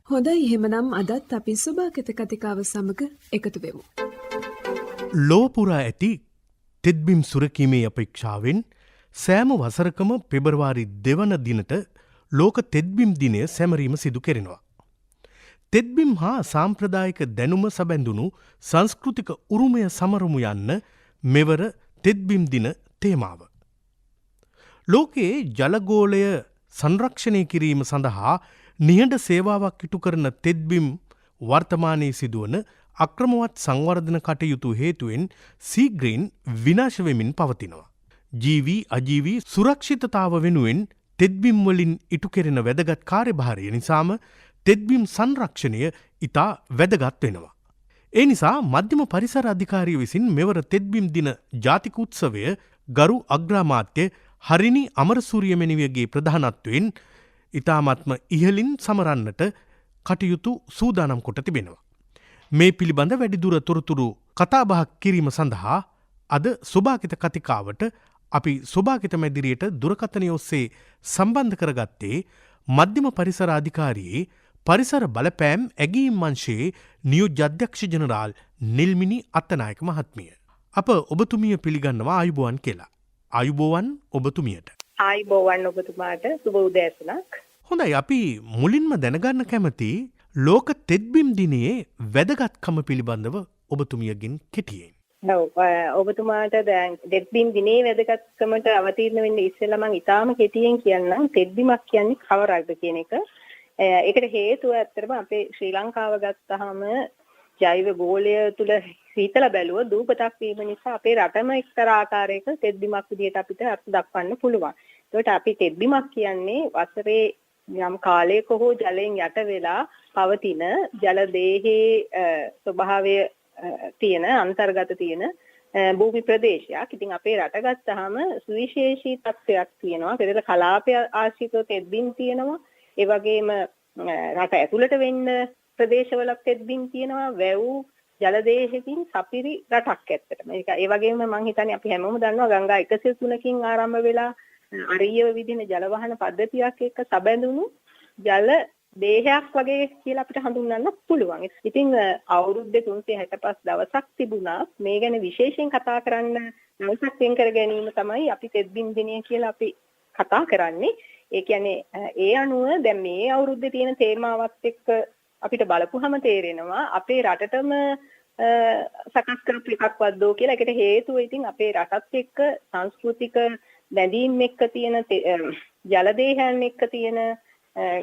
හොඳයි එහෙමනම් අදත් අපි සුභාකිත කතිකාව සමග එකතු වෙමු. ලෝපුරා ඇති තෙත්බිම් සුරකීමේ අපේක්ෂාවෙන් සෑම වසරකම පෙබරවාරි 2 වන දිනට ලෝක තෙත්බිම් දිනය සැමරීම සිදු කෙරෙනවා. තෙත්බිම් හා සාම්ප්‍රදායික දැනුම සබැඳුණු සංස්කෘතික උරුමය සමරමු යන්න මෙවර තෙත්බිම් දින තේමාව. ලෝකයේ ජලගෝලය සංරක්ෂණය කිරීම සඳහා නිහඬ සේවාවක් ඉටු කරන තෙත්බිම් වර්තමානයේ සිදුවන අක්‍රමවත් සංවර්ධන කටයුතු හේතුවෙන් සීග්‍රීන් විනාශ වෙමින් පවතිනවා. ජීවී අජීවී සුරක්ෂිතතාව වෙනුවෙන් තෙත්බිම් වලින් ඉටු කෙරෙන වැදගත් කාර්යභාරය නිසාම තෙත්බිම් සංරක්ෂණය ඉතා වැදගත් වෙනවා. ඒ නිසා මධ්‍යම පරිසර අධිකාරිය විසින් මෙවර තෙත්බිම් දින ජාතික උත්සවය ගරු අග්‍රාමාත්‍ය හරිනි අමරසූරිය මෙනිවියගේ ප්‍රධානත්වයෙන් ඉතාමත්ම ඉහළින් සමරන්නට කටයුතු සූදානම් කොට තිබෙනවා. මේ පිළිබඳ වැඩිදුර තොරතුරු කතාබහක් කිරීම සඳහා අද සුභාකිත කතිකාවට අපි සුභාකිත මැදිරියට දුරකථනය ඔස්සේ සම්බන්ධ කරගත්තේ මධ්‍යම පරිසර අධිකාරියේ පරිසර බලපෑම් ඇගීම් අංශයේ නියෝජ්‍ය අධ්‍යක්ෂ ජනරාල් නිල්මිනි අත්තනායක මහත්මිය. අප ඔබතුමිය පිළිගන්නවා ආයුබෝවන් කියලා. ආයුබෝවන් ඔබතුමියට. ආයුබෝවන් ඔබතුමාට සුබ උදෑසනක්. හොඳයි අපි මුලින්ම දැනගන්න කැමති ලෝක තෙත්බිම් දිනයේ වැදගත්කම පිළිබඳව ඔබතුමියගෙන් කෙටියෙන්. ඔබතුමාට දැන් තෙත්බිම් දිනේ වැදගත්කමට අවතීර්ණ වෙන්න ඉස්සෙල්ලා මම ඊටාම කෙටියෙන් කියන්නම් තෙත්බිමක් කියන්නේ කවරක්ද කියන එක. ඒකට හේතුව ඇත්තටම අපේ ශ්‍රී ලංකාව ගත්තාම ජෛව ගෝලය තුල හිතලා බැලුවොත් දූපතක් වීම නිසා අපේ රටම එක්තරා ආකාරයක තෙත්බිමක් විදිහට අපිට අර්ථ දක්වන්න පුළුවන්. ඒකට අපි තෙත්බිමක් කියන්නේ වසරේ යම් කාලයක හෝ ජලයෙන් යට වෙලා පවතින ජල දේහේ ස්වභාවය තියෙන අන්තර්ගත තියෙන භූමි ප්‍රදේශයක්. ඉතින් අපේ රට ගත්තාම සුවිශේෂී තත්ත්වයක් තියෙනවා. පෙරළ කලාපය ආශ්‍රිතව තෙත්බිම් තියෙනවා. ඒ වගේම රට ඇතුළට වෙන්න ප්‍රදේශවල තෙත්බිම් තියෙනවා. වැව් ජල දේහකින් සපිරි රටක් ඇත්තටම. ඒ වගේම මම හිතන්නේ අපි හැමෝම දන්නවා ගංගා 103කින් ආරම්භ වෙලා අරියව විදින ජල වහන පද්ධතියක් එක්ක සැබඳුණු ජල දේහයක් වගේ කියලා අපිට හඳුන්වන්න පුළුවන්. ඉතින් අවුරුද්දේ 365 දවසක් තිබුණා. මේ ගැන විශේෂයෙන් කතා කරන්න දවසක් වෙන් කර ගැනීම තමයි අපි තෙත්බිම් දිනය කියලා අපි කතා කරන්නේ. ඒ කියන්නේ ඒ අනුව දැන් මේ අවුරුද්දේ තියෙන තේමාවත් එක්ක අපිට බලපුවම තේරෙනවා අපේ රටටම සකස් කරපු එකක් වද්දෝ කියලා. ඒකට හේතුව ඉතින් අපේ රටත් එක්ක සංස්කෘතික බැඳීම් එක්ක තියෙන ජල දේහයන් එක්ක තියෙන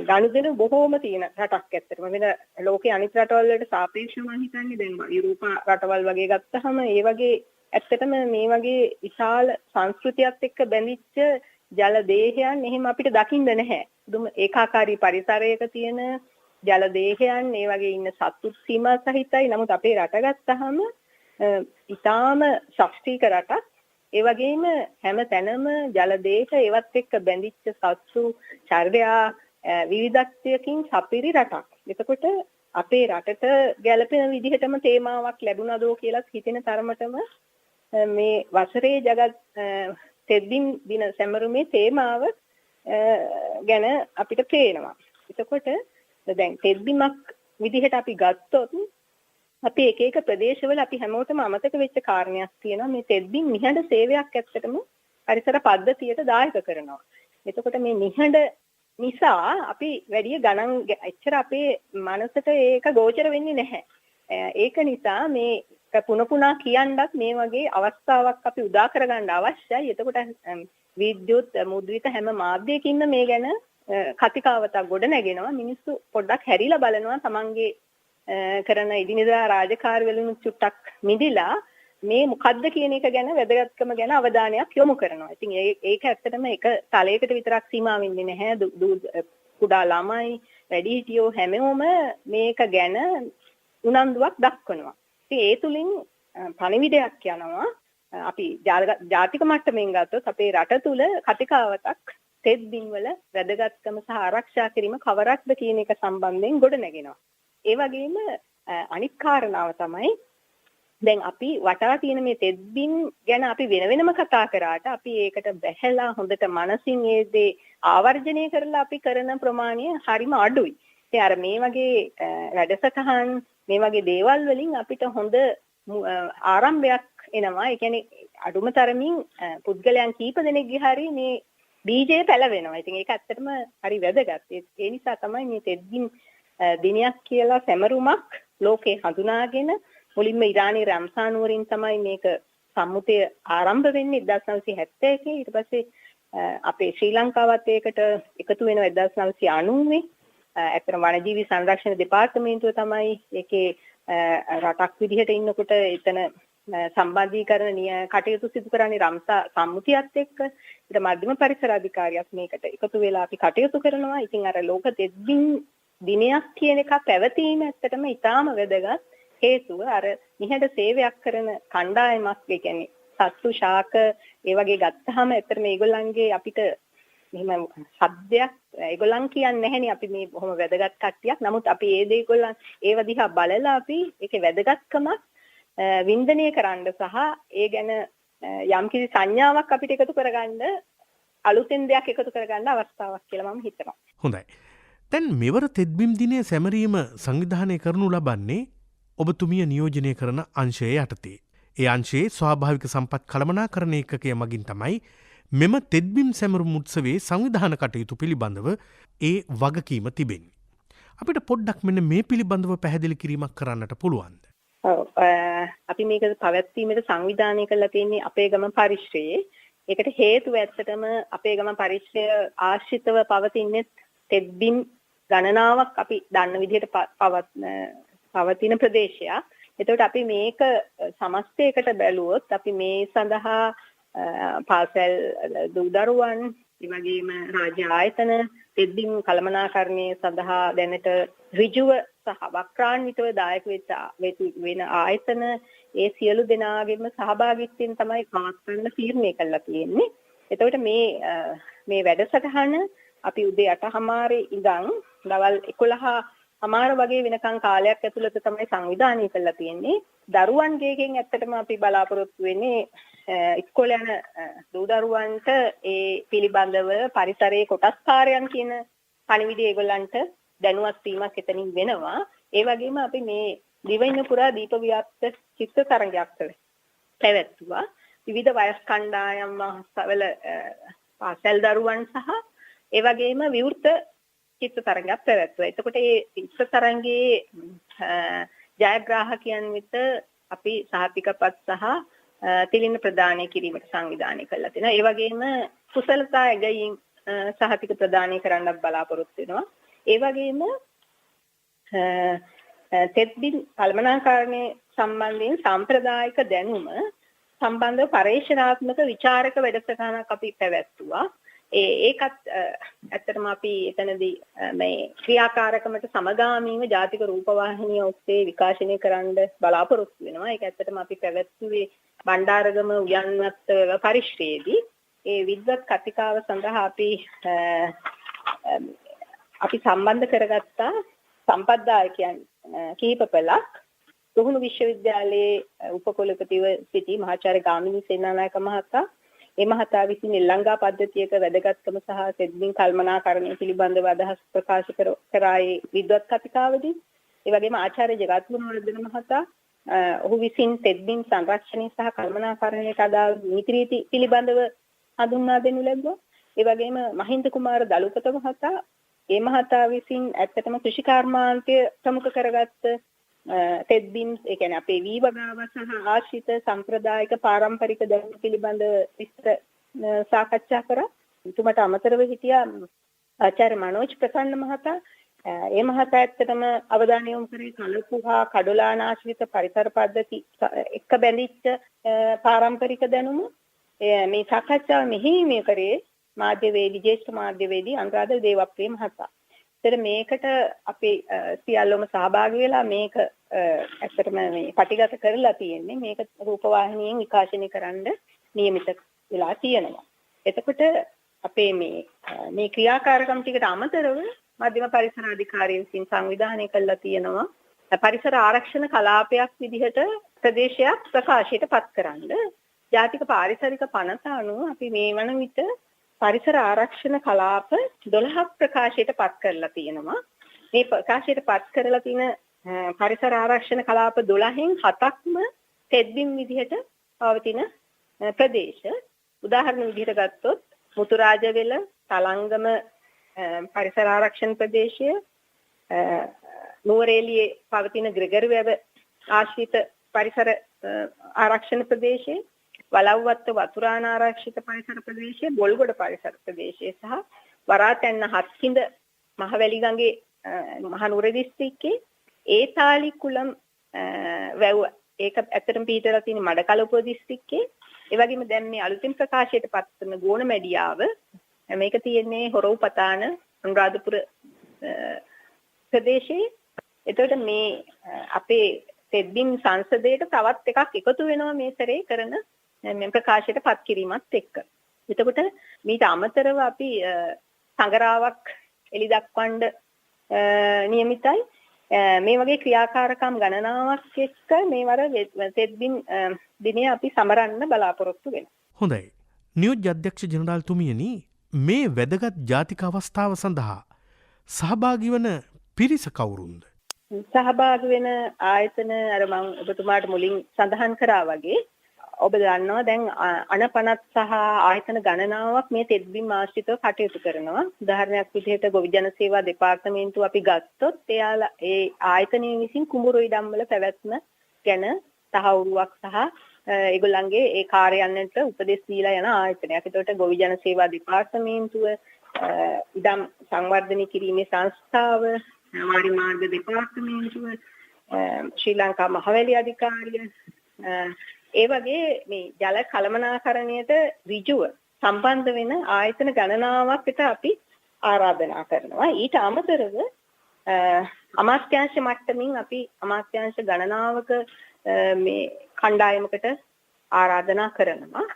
ගනුදෙනු බොහෝම තියෙන රටක් ඇත්තටම. වෙන ලෝකේ අනිත් රටවල් වලට සාපේක්ෂව මම හිතන්නේ දැන් යුරෝපා රටවල් වගේ ගත්තහම ඒ වගේ ඇත්තටම මේ වගේ විශාල සංස්කෘතියත් එක්ක බැඳිච්ච ජල දේහයන් එහෙම අපිට දකින්න නැහැ. දුම ඒකාකාරී පරිසරයක තියෙන ජල දේහයන් ඒ වගේ ඉන්න සත්තු සීමා සහිතයි. නමුත් අපේ රට ගත්තහම ඊටාම ශක්තික රටක්. ඒ වගේම හැම තැනම ජල දේහ ඒවත් එක්ක බැඳිච්ච සත්තු චර්යා විවිධත්වයකින් සපිරි රටක්. එතකොට අපේ රටට ගැළපෙන විදිහටම තේමාවක් ලැබුණදෝ කියලා හිතෙන තරමටම මේ වසරේ ජගත් තෙත්බිම් දින සැමරුමේ තේමාව ගැන අපිට පේනවා. එතකොට දැන් තෙත්බිමක් විදිහට අපි ගත්තොත් අපි එක එක ප්‍රදේශවල අපි හැමෝටම අමතක වෙච්ච කාරණයක් තියෙනවා. මේ තෙත්බිම් නිහඬ සේවයක් ඇත්තටම පරිසර පද්ධතියට දායක කරනවා. එතකොට මේ නිහඬ නිසා අපි වැඩි ගණන් එච්චර අපේ මනසට ඒක ගෝචර වෙන්නේ නැහැ. ඒක නිසා මේ පුන පුනා කියන්නත් මේ වගේ අවස්ථාවක් අපි උදා කරගන්න අවශ්‍යයි. එතකොට විද්‍යුත් මුද්‍රිත හැම මාධ්‍යයකින්ම මේ ගැන කතිකාවතක් ගොඩ නැගෙනවා. මිනිස්සු පොඩ්ඩක් හැරිලා බලනවා තමන්ගේ කරන ඉදිනදා රාජකාරිවලින් චුට්ටක් මිදිලා මේ මොකද්ද කියන එක ගැන වැදගත්කම ගැන අවධානයක් යොමු කරනවා. ඉතින් ඒක ඇත්තටම එක තලයකට විතරක් සීමා වෙන්නේ නැහැ. කුඩා ළමයි, වැඩිහිටියෝ හැමෝම මේක ගැන උනන්දුවක් දක්වනවා. ඉතින් ඒ තුලින් පණිවිඩයක් යනවා. අපි ජාතික මට්ටමින් ගත්තොත් අපේ රට තුල කතිකාවතක් තෙත්බිම් වල වැදගත්කම සහ ආරක්ෂා කිරීම කවරක්ද කියන එක සම්බන්ධයෙන් ගොඩ නැගෙනවා. ඒ වගේම අනිත් කාරණාව තමයි දැන් අපි වටා තියෙන මේ තෙත්බිම් ගැන අපි වෙන වෙනම කතා කරාට අපි ඒකට බැහැලා හොඳට මනසින් ඒ දේ ආවර්ජනය කරලා අපි කරන ප්‍රමාණය හරිම අඩුයි. ඉතින් අර මේ වගේ වැඩසටහන් මේ වගේ දේවල් වලින් අපිට හොඳ ආරම්භයක් එනවා. ඒ කියන්නේ අඩුම තරමින් පුද්ගලයන් කීප දෙනෙක්ගේ හරි මේ බීජය පැලවෙනවා. ඉතින් ඒක ඇත්තටම හරි වැදගත්. ඒ නිසා තමයි මේ තෙත්බිම් දිනයක් කියලා සැමරුමක් ලෝකේ හඳුනාගෙන මුලින්ම ඉරානයේ රම්සාන් නුවරින් තමයි මේක සම්මුතිය ආරම්භ වෙන්නේ 1971. ඊට පස්සේ අපේ ශ්‍රී ලංකාවත් ඒකට එකතු වෙනවා 1990. ඇත්තටම වනජීවි සංරක්ෂණ දෙපාර්තමේන්තුව තමයි ඒකේ රටක් විදිහට ඉන්නකොට එතන සම්බන්ධීකරණ කටයුතු සිදු කරන්නේ රම්සා සම්මුතියත් එක්ක. ඊට මධ්‍යම පරිසර අධිකාරියක් මේකට එකතු වෙලා අපි කටයුතු කරනවා. ඉතින් අර ලෝක තෙත්බිම් දිනයක් කියන එක පැවතීම ඇත්තටම ඉතාම වැදගත්. හේතුව අර නිහඬ සේවයක් කරන කණ්ඩායමක්, ඒ කියන්නේ සත්තු ශාක ඒ වගේ ගත්තාම ඇත්තටම මේගොල්ලන්ගේ අපිට මෙහෙම සද්දයක් ඒගොල්ලන් කියන්නේ නැහෙනේ අපි මේ බොහොම වැදගත් කට්ටියක්. නමුත් අපි ඒ දේගොල්ලන් ඒව දිහා බලලා අපි ඒකේ වැදගත්කම වින්දනය කරන්න සහ ඒ ගැන යම්කිසි සංඥාවක් අපිට එකතු කරගන්න අලුතෙන් දෙයක් එකතු කරගන්න අවස්ථාවක් කියලා මම හිතනවා. හොඳයි. දැන් මෙවර තෙත්බිම් දිනය සැමරීම සංවිධානය කරනු ලබන්නේ ඔබතුමිය නියෝජනය කරන අංශයේ යටතේ. ඒ අංශයේ ස්වාභාවික සම්පත් කළමනාකරණ ඒකකය මගින් තමයි මෙම තෙත්බිම් සැමරුම් උත්සවයේ සංවිධාන කටයුතු පිළිබඳව ඒ වගකීම තිබෙන්නේ. අපිට පොඩ්ඩක් මෙන්න මේ පිළිබඳව පැහැදිලි කිරීමක් කරන්නට පුළුවන්ද? ඔව්. අපි මේක පවත්වීමට සංවිධානය කරලා තියෙන්නේ අපේ ගම පරිශ්‍රයේ. ඒකට හේතුව ඇත්තටම අපේ ගම පරිශ්‍රය ආශ්‍රිතව පවතින්නේ තෙත්බිම් ගණනාවක් අපි දන්න විදිහට පවතින ප්‍රදේශයක්. එතකොට අපි මේක සමස්තයකට බැලුවොත් අපි මේ සඳහා පාසල් දූදරුවන් ඒ වගේම රාජ්‍ය ආයතන තෙත්බිම් කළමනාකරණය සඳහා දැනට ඍජුව සහ වක්‍රාන්විතව දායක වෙන ආයතන ඒ සියලු දෙනාගේම සහභාගීත්වයෙන් තමයි පවත්වන්න තීරණය කරලා තියෙන්නේ. එතකොට මේ වැඩසටහන අපි උදේ 8:00 ඉඳන් දවල් 11:00 වගේ වෙනකන් කාලයක් ඇතුළත තමයි සංවිධානය කරලා තියෙන්නේ. දරුවන්ගේකින් ඇත්තටම අපි බලාපොරොත්තු වෙන්නේ ඉස්කෝලේ යන දූ දරුවන්ට ඒ පිළිබඳව පරිසරයේ කොටස්කාරයන් කියන පණිවිඩය ඒගොල්ලන්ට දැනුවත් වීමක් එතනින් වෙනවා. ඒ වගේම අපි මේ දිවයින පුරා දීප ව්‍යාප්ත චිත්‍ර තරඟයක් පැවැත්වුවා. විවිධ වයස් කණ්ඩායම් වල පාසල් දරුවන් සහ ඒ වගේම විවෘත චිත්‍ර තරඟයක් පැවැත්වුවා. එතකොට මේ චිත්‍ර තරඟයේ ජයග්‍රාහකයන් වෙත අපි සහතිකපත් සහ තිලින ප්‍රදානය කිරීමට සංවිධානය කළා තියෙනවා. ඒ වගේම කුසලතා ඇගයීම් සහතික ප්‍රදානය කරන්නත් බලාපොරොත්තු වෙනවා. ඒ වගේම තෙත්බිම් කළමනාකරණය සම්බන්ධයෙන් සාම්ප්‍රදායික දැනුම සම්බන්ධව පරේක්ෂණාත්මක විචාරක වැඩසටහනක් අපි පැවැත්වුවා. ඒකත් ඇත්තටම අපි එතනදී මේ ක්‍රියාකාරකමට සමගාමීව ජාතික රූපවාහිනිය ඔස්සේ විකාශනය කරන්න බලාපොරොත්තු වෙනවා. ඒක ඇත්තටම අපි පැවැත්වුවේ බණ්ඩාරගම උයන්වත් පරිශ්‍රයේදී. ඒ විද්වත් කතිකාව සඳහා අපි සම්බන්ධ කරගත්තා සම්පත්දායකයන් කිහිප පළක්. රුහුණු විශ්වවිද්‍යාලයේ උපකුලපතිව සිටි මහාචාර්ය ගාමිණී සේනානායක මහතා ඒ මහතා විසින් එල්ලංගා පද්ධතියක වැදගත්කම සහ තෙත්බිම් කළමනාකරණය පිළිබඳව අදහස් ප්‍රකාශ කරායේ විද්වත් කතිකාවදී. ඒ වගේම ආචාර්ය ජගත්ගුණවර්ධන මහතා ඔහු විසින් තෙත්බිම් සංරක්ෂණය සහ කළමනාකරණයට අදාළ නීති රීති පිළිබඳව හඳුන්වා දෙනු ලැබුවා. ඒ වගේම මහින්ද කුමාර දලුපත මහතා ඒ මහතා විසින් ඇත්තටම කෘෂි කර්මාන්තය ප්‍රමුඛ කරගත්ත තෙත්බිම් ඒ කියන්නේ අපේ වී වගාව සහ ආශ්‍රිත සම්ප්‍රදායික පාරම්පරික දැනුම පිළිබඳ විස්තර සාකච්ඡා කරා. ඊටමට අමතරව හිටියා ආචාර්ය මනෝජ් ප්‍රසන්න මහතා. ඒ මහතා ඇත්තටම අවධානය යොමු කරේ කලපු හා කඩොලාන ආශ්‍රිත පරිසර පද්ධති එක්ක බැඳිච්ච පාරම්පරික දැනුම. මේ සාකච්ඡාව මෙහිම කරේ මාධ්‍යවේදී ජ්‍යෙෂ්ඨ මාධ්‍යවේදී අනුරාධ දේවප්‍රිය මහතා. ඒතර මේකට අපි සියල්ලම සහභාගී වෙලා මේක ඇත්තටම මේ පටිගත කරලා තියෙන්නේ. මේක රූපවාහිනියෙන් විකාශනය කරන්න නියමිත වෙලා තියෙනවා. එතකොට අපේ මේ ක්‍රියාකාරකම් ටිකට අමතරව මධ්‍යම පරිසර අධිකාරිය විසින් සංවිධානය කළා තියෙනවා පරිසර ආරක්ෂණ කලාපයක් විදිහට ප්‍රදේශයක් ප්‍රකාශයට පත් කරන්න. ජාතික පාරිසරික පනත අනුව අපි මේ වන විට පරිසර ආරක්ෂණ කලාප 12ක් ප්‍රකාශයට පත් කරලා තියෙනවා. මේ ප්‍රකාශයට පත් කරලා තියෙන පරිසර ආරක්ෂණ කලාප 12න් 7ක්ම තෙත්බිම් විදිහට පවතින ප්‍රදේශ. උදාහරණ විදිහට ගත්තොත් මුතුරාජවෙල, තලංගම පරිසර ආරක්ෂණ ප්‍රදේශය, නුවරඑළියේ පවතින ග්‍රෙගරි වැව ආශ්‍රිත පරිසර ආරක්ෂණ ප්‍රදේශය, වලව්වත්ත වතුරාන ආරක්ෂිත පරිසර ප්‍රදේශය, බොල්ගොඩ පරිසර ප්‍රදේශය සහ වරාතැන්න හත්කින්ද මහවැලිගඟේ මහනුවර දිස්ත්‍රික්කයේ ඒතාලිකුලම් වැව් ඒක ඇත්තටම පිටරලා තියෙන මඩකලපුව දිස්ත්‍රික්කයේ ඒ වගේම දැන් මේ අලුතින් ප්‍රකාශයට පත් කරන ගෝණමැඩියාව මේක තියෙන්නේ හොරව්පතාන අනුරාධපුර ප්‍රදේශයේ. එතකොට මේ අපේ තෙත්බිම් සංසදයට තවත් එකක් එකතු වෙනවා මේ සැරේ කරන මේ ප්‍රකාශයට පත් කිරීමත් එක්ක. එතකොට මීට අමතරව අපි සංගරාවක් එලි දක්වන්න නියමිතයි. මේ වගේ ක්‍රියාකාරකම් ගණනාවක් එක්ක මේ වර තෙත්බිම් දිනය අපි සමරන්න බලාපොරොත්තු වෙනවා. හොඳයි. නියෝජ්‍ය අධ්‍යක්ෂ ජනරාල්තුමියනි, මේ වැදගත් ජාතික අවස්ථාව සඳහා සහභාගී වන පිරිස කවුරුන්ද? සහභාගී වෙන ආයතන අර මම ඔබතුමාට මුලින් සඳහන් කරා වගේ ඔබ දන්නවා දැන් 50 සහ ආයතන ගණනාවක් මේ තෙත්බිම් ආශ්‍රිතව කටයුතු කරනවා. උදාහරණයක් විදිහට ගොවිජන සේවා දෙපාර්තමේන්තුව අපි ගත්තොත් එයාලා ඒ ආයතනයේ විසින් කුඹුරු ඉඩම්වල පැවැත්ම ගැන තහවුරුවක් සහ ඒගොල්ලන්ගේ ඒ කාර්යයන්ට උපදෙස් දීලා යන ආයතනයක්. ඒකට ගොවිජන සේවා දෙපාර්තමේන්තුව, ඉඩම් සංවර්ධනය කිරීමේ සංස්ථාව, වාරි මාර්ග දෙපාර්තමේන්තුව, ශ්‍රී ලංකා මහවැලි අධිකාරිය, ඒ වගේ මේ ජල කළමනාකරණයට ඍජුව සම්බන්ධ වෙන ආයතන ගණනාවකට අපි ආරාධනා කරනවා. ඊට අමතරව අමාත්‍යාංශ මට්ටමින් අපි අමාත්‍යාංශ ගණනාවක මේ කණ්ඩායමකට ආරාධනා කරනවා.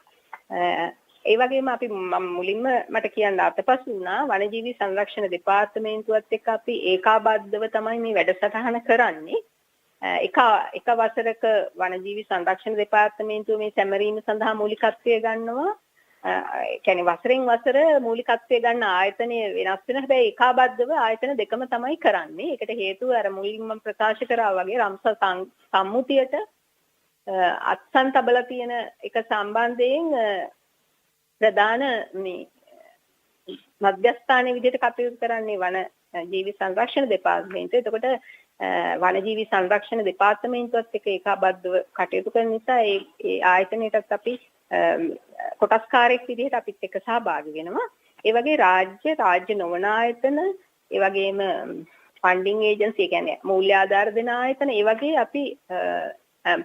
ඒ වගේම අපි මුලින්ම මට කියන්න අතපසු වුණා වනජීවි සංරක්ෂණ දෙපාර්තමේන්තුවත් එක්ක අපි ඒකාබද්ධව තමයි මේ වැඩසටහන කරන්නේ. එක වසරක වනජීවි සංරක්ෂණ දෙපාර්තමේන්තුව මේ සැමරීම සඳහා මූලිකත්වය ගන්නවා. ඒ කියන්නේ වසරෙන් වසර මූලිකත්වය ගන්න ආයතනය වෙනස් වෙන හැබැයි ඒකාබද්ධව ආයතන දෙකම තමයි කරන්නේ. ඒකට හේතුව අර මුලින්ම ප්‍රකාශ කරා වගේ රම්සර් සම්මුතියට අත්සන් තබලා තියෙන එක සම්බන්ධයෙන් ප්‍රධාන මේ මධ්‍යස්ථානයේ විදිහට කටයුතු කරන්නේ වන ජීවි සංරක්ෂණ දෙපාර්තමේන්තුව. එතකොට වනජීවි සංරක්ෂණ දෙපාර්තමේන්තුවත් එක්ක ඒකාබද්ධව කටයුතු කරන නිසා ඒ ආයතනයටත් අපි කොටස්කාරයෙක් විදිහට අපිත් එක්ක සහභාගී වෙනවා. ඒ වගේ රාජ්‍ය නොවන ආයතන, ඒ වගේම ෆන්ඩින් ඒජන්සි, ඒ කියන්නේ මූල්‍ය ආධාර දෙන ආයතන, ඒ වගේ අපි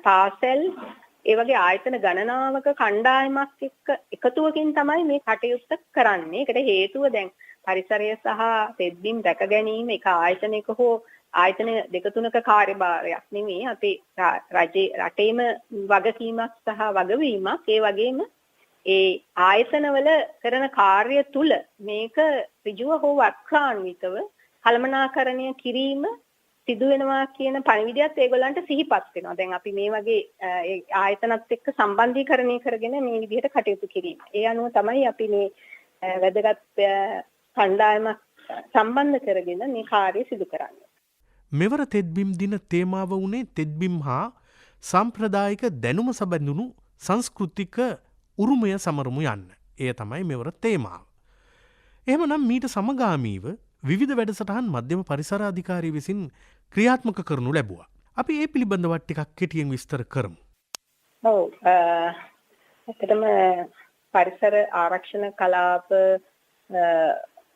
පාසල්, ඒ වගේ ආයතන ගණනාවක කණ්ඩායමක් එක්ක එකතුවකින් තමයි මේ කටයුත්ත කරන්නේ. ඒකට හේතුව දැන් පරිසරය සහ තෙත්බිම් දැක ගැනීම එක ආයතනයක හෝ ආයතන දෙක තුනක කාර්යභාරයක් නෙමෙයි. අපේ රටේම වගකීමක් සහ වගවීමක්. ඒ වගේම ඒ ආයතනවල කරන කාර්ය තුල මේක ඍජුව හෝ වක්‍රාන්විතව කළමනාකරණය කිරීම සිදු වෙනවා කියන පණිවිඩයත් ඒගොල්ලන්ට සිහිපත් වෙනවා. දැන් අපි මේ වගේ ආයතනත් එක්ක සම්බන්ධීකරණය කරගෙන මේ විදිහට කටයුතු කිරීම. ඒ අනුව තමයි අපි මේ වැදගත් කණ්ඩායමක් සම්බන්ධ කරගෙන මේ කාර්යය සිදු කරන්නේ. මෙවර තෙත්බිම් දින තේමාව වුණේ තෙත්බිම් හා සම්ප්‍රදායික දැනුම සබඳුණු සංස්කෘතික උරුමය සමරමු යන්න. එය තමයි මෙවර තේමාව. එහෙමනම් මීට සමගාමීව විවිධ වැඩසටහන් මධ්‍යම පරිසර අධිකාරිය විසින් ක්‍රියාත්මක කරනු ලැබුවා. අපි ඒ පිළිබඳව ටිකක් කෙටියෙන් විස්තර කරමු. ඔව්. ඇත්තටම පරිසර ආරක්ෂණ කලාප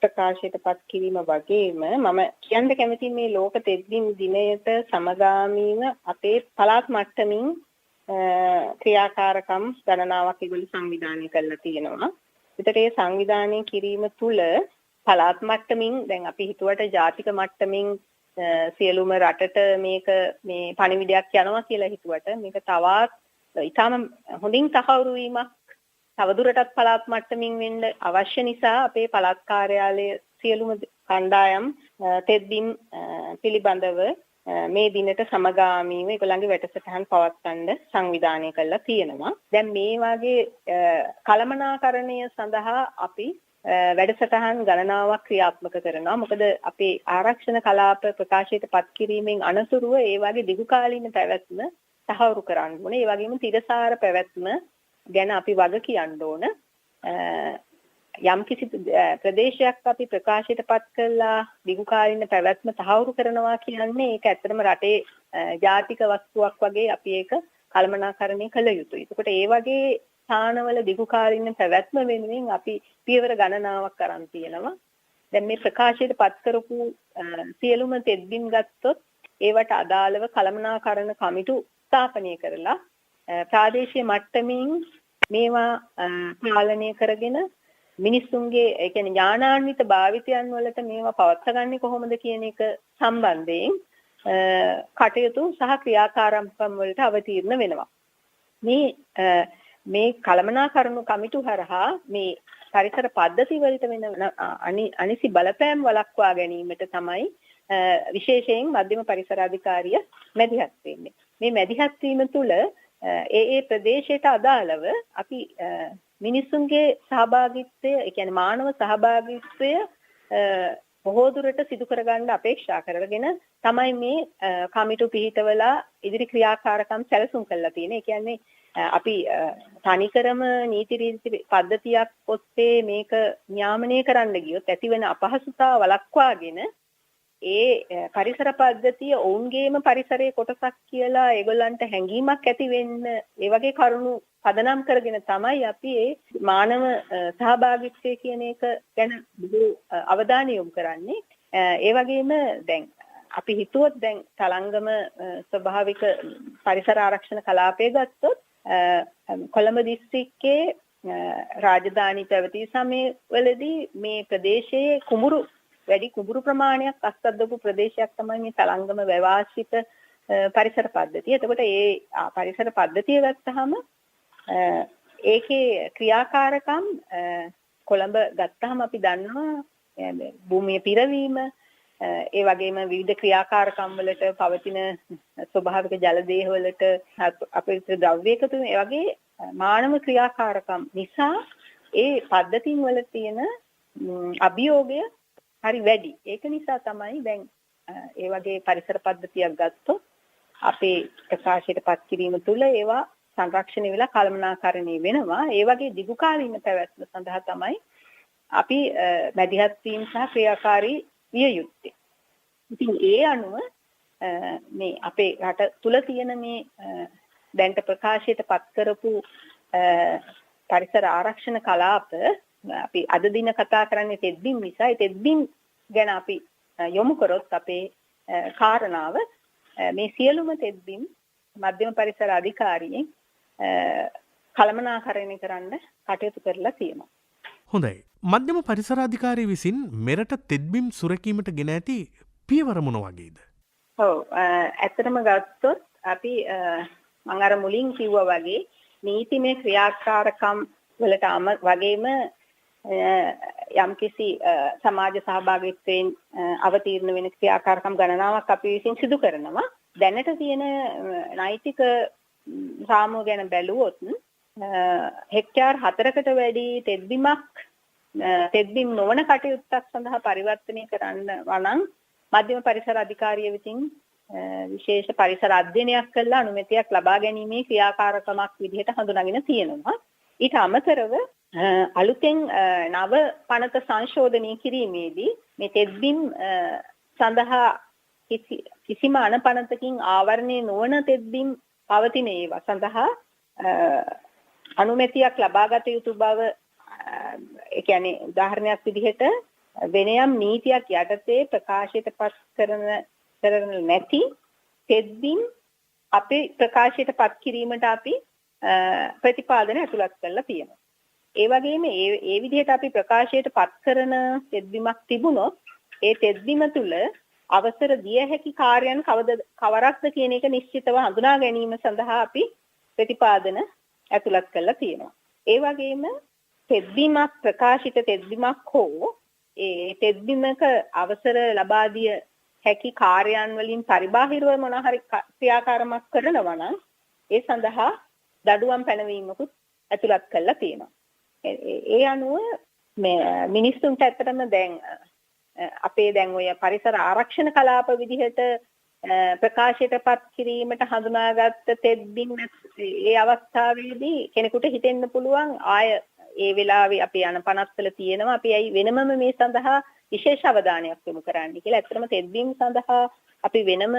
ප්‍රකාශයට පත් කිරීම වගේම මම කියන්න කැමති මේ ලෝක තෙත්බිම් දිනයට සමගාමීව අපේ පළාත් මට්ටමින් ක්‍රියාකාරකම් ගණනාවක් ඒගොල්ලෝ සංවිධානය කරලා තියෙනවා. ඒතර ඒ සංවිධානය කිරීම තුළ පළාත් මට්ටමින් දැන් අපි හිතුවට ජාතික මට්ටමින් සියලුම රටට මේක මේ පණිවිඩයක් යනවා කියලා හිතුවට මේක තවත් ඊටම හොඳින් තහවුරු වීමක් තවදුරටත් පළාත් මට්ටමින් වෙන්න අවශ්‍ය නිසා අපේ පළාත් කාර්යාලය සියලුම කණ්ඩායම් තෙත්බිම් පිළිබඳව මේ දිනට සමගාමීව ඒගොල්ලන්ගේ වැඩසටහන් පවත්වන්න සංවිධානය කරලා තියෙනවා. දැන් මේ වගේ කළමනාකරණය සඳහා අපි වැඩසටහන් ගණනාවක් ක්‍රියාත්මක කරනවා. මොකද අපේ ආරක්ෂණ කලාප ප්‍රකාශයට පත් කිරීමෙන් අනතුරුව ඒ වගේ දිගුකාලීන පැවැත්ම තහවුරු කරන්න ඕනේ. ඒ වගේම තිරසාර පැවැත්ම ගැන අපි වග කියන්න ඕන. යම්කිසි ප්‍රදේශයක් අපි ප්‍රකාශයට පත් කළා දිගුකාලීන පැවැත්ම තහවුරු කරනවා කියන්නේ ඒක ඇත්තටම රටේ ජාතික වස්තුවක් වගේ අපි ඒක කළමනාකරණය කළ යුතුයි. ඒකට ඒ වගේ ස්ථානවල දිගුකාලීන පැවැත්ම වෙනුවෙන් අපි පියවර ගණනාවක් අරන් තියෙනවා. දැන් මේ ප්‍රකාශයට පත් කරපු සියලුම තෙත්බිම් ගත්තොත් ඒවට අදාළව කළමනාකරණ කමිටු ස්ථාපනය කරලා ප්‍රාදේශීය මට්ටමින් මේවා පාලනය කරගෙන මිනිස්සුන්ගේ ඒ කියන්නේ ඥානාන්විත භාවිතයන් වලට මේවා පවත්වාගන්නේ කොහොමද කියන එක සම්බන්ධයෙන් කටයුතු සහ ක්‍රියාකාරකම් වලට අවතීර්ණ වෙනවා. මේ කළමනාකරණ කමිටු හරහා මේ පරිසර පද්ධති වලට වෙන අනිසි බලපෑම් වළක්වා ගැනීමට තමයි විශේෂයෙන් මධ්‍යම පරිසර අධිකාරිය මැදිහත් වෙන්නේ. මේ මැදිහත් වීම තුළ ඒ ප්‍රදේශයට අදාළව අපි මිනිසුන්ගේ සහභාගීත්වය, ඒ කියන්නේ මානව සහභාගීත්වය බොහෝ දුරට සිදු කරගන්න අපේක්ෂා කරගෙන තමයි මේ කමිටු පිහිටවලා ඉදිරි ක්‍රියාකාරකම් සැලසුම් කරලා තියෙන්නේ. ඒ කියන්නේ අපි තනිකරම නීති රීති පද්ධතියක් ඔස්සේ මේක නියාමනය කරන්න ගියොත් ඇතිවන අපහසුතාව වළක්වාගෙන ඒ පරිසර පද්ධතිය ඔවුන්ගේම පරිසරයේ කොටසක් කියලා ඒගොල්ලන්ට හැඟීමක් ඇති වෙන්න ඒ වගේ කරුණු පදනම් කරගෙන තමයි අපි මේ මානව සහභාගීත්වය කියන එක ගැන බොහෝ අවධානය යොමු කරන්නේ. ඒ වගේම දැන් අපි හිතුවොත් දැන් තලංගම ස්වභාවික පරිසර ආරක්ෂණ කලාපය ගත්තොත් කොළඹ දිස්ත්‍රික්කයේ රාජධානී පැවති සමයවලදී මේ ප්‍රදේශයේ වැඩි කුඹුරු ප්‍රමාණයක් අස්තද්දපු ප්‍රදේශයක් තමයි මේ තලංගම වැවාශ්‍රිත පරිසර පද්ධතිය. එතකොට ඒ පරිසර පද්ධතිය ගත්තාම ඒකේ ක්‍රියාකාරකම් කොළඹ ගත්තාම අපි දන්නවා භූමිය පිරවීම ඒ වගේම විවිධ ක්‍රියාකාරකම් වලට පවතින ස්වභාවික ජල දේහ වලට අපිරිසිදු ද්‍රව්‍ය එකතු වෙන ඒ වගේ මානව ක්‍රියාකාරකම් නිසා ඒ පද්ධතින් වල තියෙන අභියෝගය හරි වැඩි. ඒක නිසා තමයි දැන් ඒ වගේ පරිසර පද්ධතියක් ගත්තොත් අපේ ප්‍රකාශයට පත් කිරීම තුළ ඒවා සංරක්ෂණය වෙලා කළමනාකරණය වෙනවා. ඒ වගේ දිගුකාලීන පැවැත්ම සඳහා තමයි අපි මැදිහත් වීම සහ ක්‍රියාකාරී විය යුත්තේ. ඉතින් ඒ අනුව මේ අපේ රට තුල තියෙන මේ දැන්ට ප්‍රකාශයට පත් කරපු පරිසර ආරක්ෂණ කලාප අපි අද දින කතා කරන්නේ තෙත්බිම් නිසා. ඒ තෙත්බිම් ගැන අපි යොමු කරොත් අපේ කාරණාව මේ සියලුම තෙත්බිම් මධ්‍යම පරිසර අධිකාරියෙන් කළමනාකරණය කරන්න කටයුතු කරලා තියෙනවා. හොඳයි. මධ්‍යම පරිසර අධිකාරිය විසින් මෙරට තෙත්බිම් සුරකීමට ගෙන ඇති පියවර මොන වගේද? ඔව් ඇත්තටම ගත්තොත් අපි මම අර මුලින් කිව්වා වගේ නීතිමය ක්‍රියාකාරකම් වලට වගේම යම්කිසි සමාජ සහභාගීත්වයෙන් අවතීර්ණ වෙන ක්‍රියාකාරකම් ගණනාවක් අපි විසින් සිදු කරනවා. දැනට තියෙන නෛතික රාමුව ගැන බැලුවොත් හෙක්ටාර් 4කට වැඩි තෙත්බිම් නොවන කටයුත්තක් සඳහා පරිවර්තනය කරන්න වනම් මධ්‍යම පරිසර අධිකාරිය විසින් විශේෂ පරිසර අධ්‍යයනයක් කළා අනුමැතියක් ලබා ගැනීමේ ක්‍රියාකාරකමක් විදිහට හඳුනාගෙන තියෙනවා. ඊට අමතරව අලුතෙන් නව පනත සංශෝධනය කිරීමේදී මේ තෙත්බිම් සඳහා කිසිම අනපනතකින් ආවරණය නොවන තෙත්බිම් පවතින ඒවා සඳහා අනුමැතියක් ලබාගත යුතු බව ඒ කියන්නේ උදාහරණයක් විදිහට වෙනයම් නීතියක් යටතේ ප්‍රකාශයට පත් කරන නැති තෙත්බිම් අපේ ප්‍රකාශයට පත් කිරීමට අපි ප්‍රතිපාදන ඇතුළත් කරලා තියෙනවා. ඒ වගේම ඒ විදිහට අපි ප්‍රකාශයට පත් කරන තෙත්බිමක් තිබුණොත් ඒ තෙත්බිම තුළ අවසර දිය හැකි කාර්යයන් කවරක්ද කියන එක නිශ්චිතව හඳුනා ගැනීම සඳහා අපි ප්‍රතිපාදන ඇතුළත් කරලා තියෙනවා. ඒ වගේම තෙත්බිමක් ප්‍රකාශිත තෙත්බිමක් හෝ ඒ තෙත්බිමක අවසර ලබා දිය හැකි කාර්යයන් වලින් පරිබාහිරව මොන හරි ක්‍රියාකාරමක් කරනවා නම් ඒ සඳහා දඩුවම් පැනවීමකුත් ඇතුළත් කරලා තියෙනවා. ඒ අනුව මේ මිනිස්සුන්ට ඇත්තටම දැන් අපේ දැන් ඔය පරිසර ආරක්ෂණ කලාප විදිහට ප්‍රකාශයටපත් කිරීමට හඳුනාගත්ත තෙත්බිම් ඒ අවස්ථාවේදී කෙනෙකුට හිතෙන්න පුළුවන් ආය ඒ වෙලාවේ අපේ අනපනත්වල තියෙනවා අපි ඇයි වෙනමම මේ සඳහා විශේෂ අවධානයක් යොමු කරන්න කියලා. ඇත්තටම තෙත්බිම් සඳහා අපි වෙනම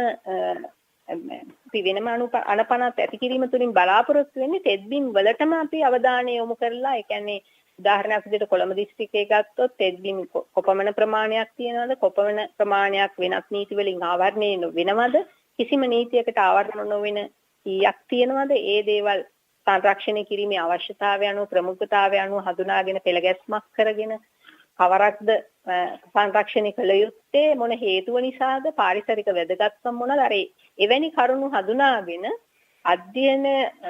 අනපනත් ඇති කිරීම තුළින් බලාපොරොත්තු වෙන්නේ තෙත්බිම් වලටම අපි අවධානය යොමු කරලා ඒ කියන්නේ උදාහරණයක් විදිහට කොළඹ දිස්ත්‍රික්කයේ ගත්තොත් තෙත්බිම් කොපමණ ප්‍රමාණයක් තියෙනවද කොපමණ ප්‍රමාණයක් වෙනත් නීති වලින් ආවරණය වෙනවද කිසිම නීතියකට ආවරණ නොවන ඊයක් තියෙනවද ඒ දේවල් සංරක්ෂණය කිරීමේ අවශ්‍යතාවය අනුව ප්‍රමුඛතාවය අනුව හඳුනාගෙන පෙළගැස්මක් කරගෙන කවරක්ද සංරක්ෂණය කළ යුත්තේ මොන හේතුව නිසාද පාරිසරික වැදගත්කම් මොනවාද අර එවැනි කරුණු හඳුනාගෙන අධ්‍යයන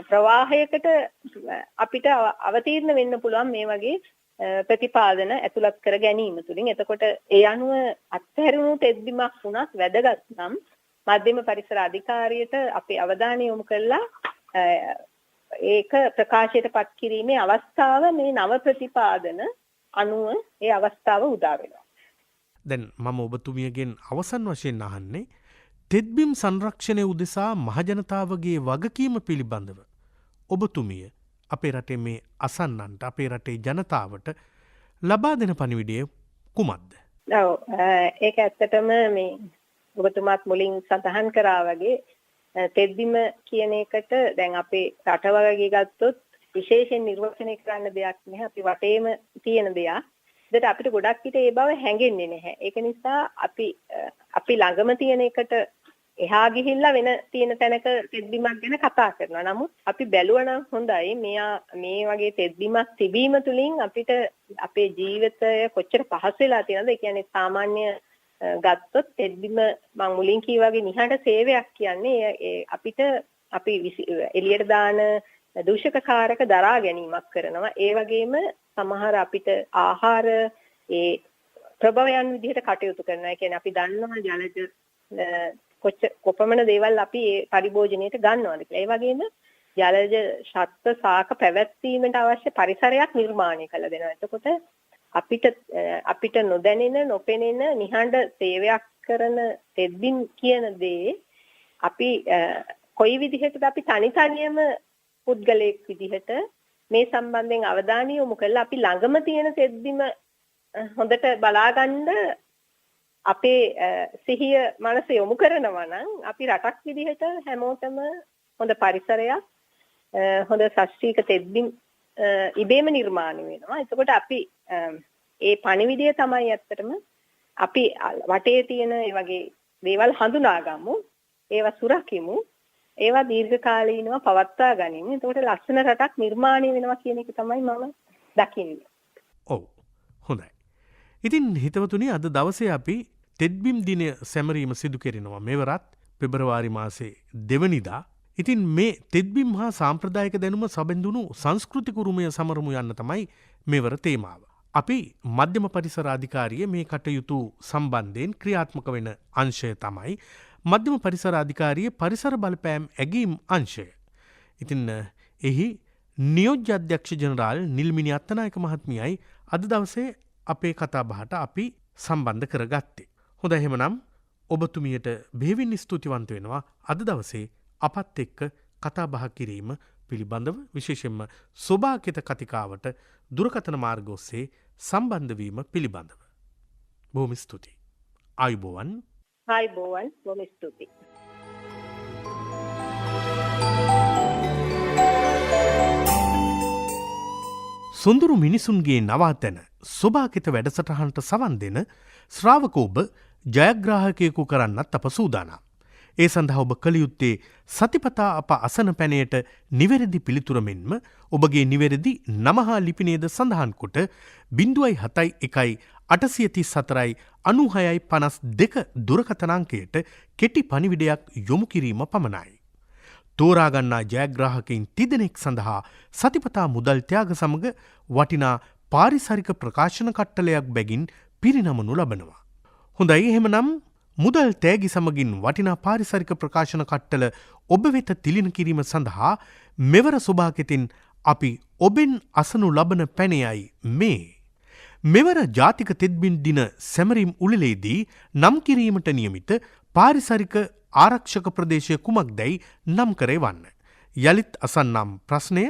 ප්‍රවාහයකට අපිට අවතීර්ණ වෙන්න පුළුවන් මේ වගේ ප්‍රතිපාදන ඇතුළත් කර ගැනීම තුළින්. එතකොට ඒ අනුව අත්හැරුණු තෙත්බිමක් වුණත් වැදගත් නම් මධ්‍යම පරිසර අධිකාරියට අපේ අවධානය යොමු කළා ඒක ප්‍රකාශයටපත් කිරීමේ අවස්ථාව මේ නව ප්‍රතිපාදන අනුව ඒ අවස්ථාව උදා වෙනවා. දැන් මම ඔබතුමියගෙන් අවසන් වශයෙන් අහන්නේ තෙත්බිම් සංරක්ෂණය උදෙසා මහජනතාවගේ වගකීම පිළිබඳව ඔබතුමිය අපේ රටේ මේ අසන්නන්ට අපේ රටේ ජනතාවට ලබා දෙන පණිවිඩය කුමක්ද? ඔව් ඒක ඇත්තටම මේ ඔබතුමාත් මුලින් සඳහන් කරා වගේ තෙත්බිම කියන එකට දැන් අපේ රට වගේ ගත්තොත් විශේෂයෙන් නිර්වචනය කරන්න දෙයක් නැහැ. අපි වටේම තියෙන දෙයක්. ඒකට අපිට ගොඩක් විට ඒ බව හැඟෙන්නේ නැහැ. ඒක නිසා අපි ළඟම තියෙන එකට එහා ගිහිල්ලා වෙන තියෙන තැනක තෙත්බිමක් ගැන කතා කරනවා. නමුත් අපි බැලුවා නම් හොඳයි මේ වගේ තෙත්බිමක් තිබීම තුළින් අපිට අපේ ජීවිතය කොච්චර පහසු වෙලා තියෙනවද? ඒ කියන්නේ සාමාන්‍ය ගත්තොත් තෙත්බිම මම මුලින් කිව්වා වගේ නිහඬ සේවයක් කියන්නේ අපිට අපි එළියට දාන දූෂකකාරක දරා ගැනීමක් කරනවා. ඒ වගේම සමහර අපිට ආහාර ඒ ප්‍රභවයන් විදිහට කටයුතු කරනවා. ඒ කියන්නේ අපි දන්නවා ජලජ කොපමණ දේවල් අපි ඒ පරිභෝජනයට ගන්නවද කියලා. ඒ වගේම ජලජ සත්ත්ව සාක පැවැත්වීමට අවශ්‍ය පරිසරයක් නිර්මාණය කළ දෙනවා. එතකොට අපිට නොදැනෙන නොපෙනෙන නිහඬ සේවයක් කරන තෙත්බිම් කියන දේ අපි කොයි විදිහටද අපි තනියම පුද්ගලයෙක් විදිහට මේ සම්බන්ධයෙන් අවධානය යොමු කළා අපි ළඟම තියෙන තෙත්බිම හොඳට බලාගන්න අපේ සිහිය මනස යොමු කරනවා නම් අපි රටක් විදිහට හැමෝටම හොඳ පරිසරයක් හොඳ ශාස්ත්‍රීය තෙත්බිම් ඉබේම නිර්මාණය වෙනවා. එතකොට අපි ඒ පණිවිඩය තමයි ඇත්තටම අපි වටේ තියෙන ඒ වගේ දේවල් හඳුනා ගමු. ඒවා සුරකිමු. ඒවා දීර්ඝකාලීනව පවත්වා ගැනීම. එතකොට ලස්සන රටක් නිර්මාණය වෙනවා කියන එක තමයි මම දකින්නේ. ඔව්. හොඳයි. ඉතින් හිතවතුනි අද දවසේ අපි තෙත්බිම් දිනය සැමරීම සිදු කෙරෙනවා. මෙවරත් පෙබරවාරි මාසේ 2 වෙනිදා. ඉතින් මේ තෙත්බිම් හා සාම්ප්‍රදායික දැනුම සැබඳුණු සංස්කෘතික උරුමය සමරමු යන්න තමයි මෙවර තේමාව. අපි මධ්‍යම පරිසර අධිකාරිය මේ කටයුතු සම්බන්ධයෙන් ක්‍රියාත්මක වෙන අංශය තමයි මධ්‍යම පරිසර අධිකාරිය පරිසර බලපෑම් ඇගීම් අංශය. ඉතින් එහි නියෝජ්‍ය අධ්‍යක්ෂ ජනරාල් නිල්මිනි අත්තනායක මහත්මියයි අද දවසේ අපේ කතාබහට අපි සම්බන්ධ කරගත්තේ. හොඳයි එහෙමනම් ඔබතුමියට බෙහෙවින් ස්තුතිවන්ත වෙනවා අද දවසේ අපත් එක්ක කතාබහ කිරීම පිළිබඳව විශේෂයෙන්ම සෝභාකිත කතිකාවට දුරකථන මාර්ග ඔස්සේ සම්බන්ධ වීම පිළිබඳව. බොහොම ස්තුතියි. ආයුබෝවන්. ආයුබෝවන්. බොහොම ස්තුතියි. සොඳුරු මිනිසුන්ගේ නවාතැන සෝභාකිත වැඩසටහනට සවන් දෙන ශ්‍රාවක ඔබ ජයග්‍රාහකයෙකු කරන්නත් අප සූදානම්. ඒ සඳහා ඔබ කළ යුත්තේ සතිපතා අප අසන පැනයට නිවැරදි පිළිතුර මෙන්ම ඔබගේ නිවැරදි නම හා ලිපිනේද සඳහන් කොට 071 දුරකථන අංකයට කෙටි පණිවිඩයක් යොමු කිරීම පමණයි. තෝරාගන්නා ජයග්‍රාහකයින් 3 දෙනෙක් සඳහා සතිපතා මුදල් ත්‍යාග සමග වටිනා පාරිසරික ප්‍රකාශන කට්ටලයක් බැගින් පිරිනමනු ලබනවා. හොඳයි එහෙමනම් මුදල් තෑගි සමගින් වටිනා පාරිසරික ප්‍රකාශන කට්ටල ඔබ වෙත තිලින කිරීම සඳහා මෙවර සෝභාකිතින් අපි ඔබෙන් අසනු ලබන පැනයයි මේ. මෙවර ජාතික තෙත්බිම් දින සැමරීම් උළෙලේදී නම් කිරීමට නියමිත පාරිසරික ආරක්ෂක ප්‍රදේශය කුමක්දැයි නම් කර එවන්න. යළිත් අසන්නම් ප්‍රශ්නය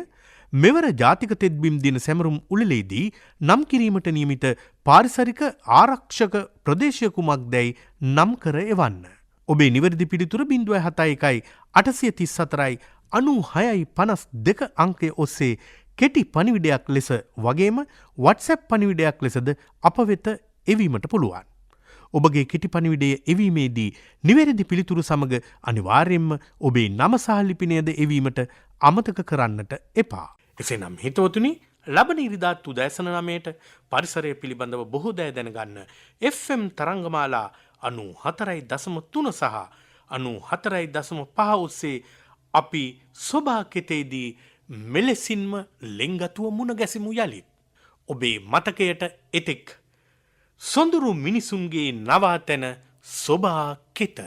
මෙවර ජාතික තෙත්බිම් දින සැමරුම් උළෙලේදී නම් කිරීමට නියමිත පාරිසරික ආරක්ෂක ප්‍රදේශය කුමක්දැයි නම් කර එවන්න. ඔබේ නිවැරදි පිළිතුර 071 834 96 52 අංකය ඔස්සේ කෙටි පණිවිඩයක් ලෙස වගේම WhatsApp පණිවිඩයක් ලෙසද අප වෙත එවීමට පුළුවන්. ඔබගේ කෙටි පණිවිඩය එවීමේදී නිවැරදි පිළිතුරු සමග අනිවාර්යෙන්ම ඔබේ නම සහ ලිපිනයද එවීමට අමතක කරන්නට එපා. එසේනම් හිතවතුනි ලබන ඉරිදාත් උදෑසන 9ට පරිසරය පිළිබඳව බොහෝ දෑ දැනගන්න FM තරංගමාලා 94.3 සහ 94.5 ඔස්සේ අපි සොබා කෙතේදී මෙලෙසින්ම ලෙන්ගතුව මුණ ගැසිමු යලිත්. ඔබේ මතකයට එතෙක් සොඳුරු මිනිසුන්ගේ නවාතැන සොබා කෙත.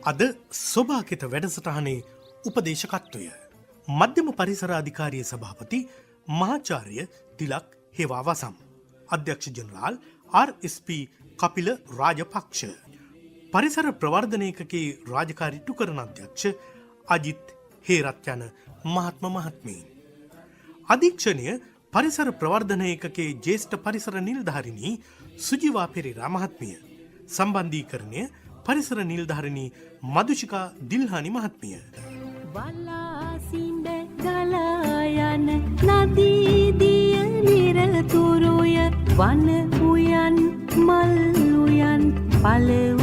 අද සොබා කෙත වැඩසටහනේ උපදේශකත්වය මධ්‍යම පරිසර අධිකාරිය සභාපති මහාචාර්ය තිලක් හේවාවසම්, අධ්‍යක්ෂ ජනරාල් RSP කපිල රාජපක්ෂ, පරිසර ප්‍රවර්ධනයකගේ රාජකාරී තුකරණ අධ්‍යක්ෂ අජිත් හේරත් යන මහත්ම මහත්මීන්, අධීක්ෂණය පරිසර ප්‍රවර්ධනයකගේ ජ්‍යෙෂ්ඨ පරිසර නිලධාරිණී සුජීවා පෙරේරා මහත්මිය, සම්බන්ධීකරණය පරිසර නිලධාරිණී මදුෂිකා දිල්හානි මහත්මිය. වලාසිඹ ගලා යන නදී දිය නිරතුරුය වන උයන් මල් උයන් පළ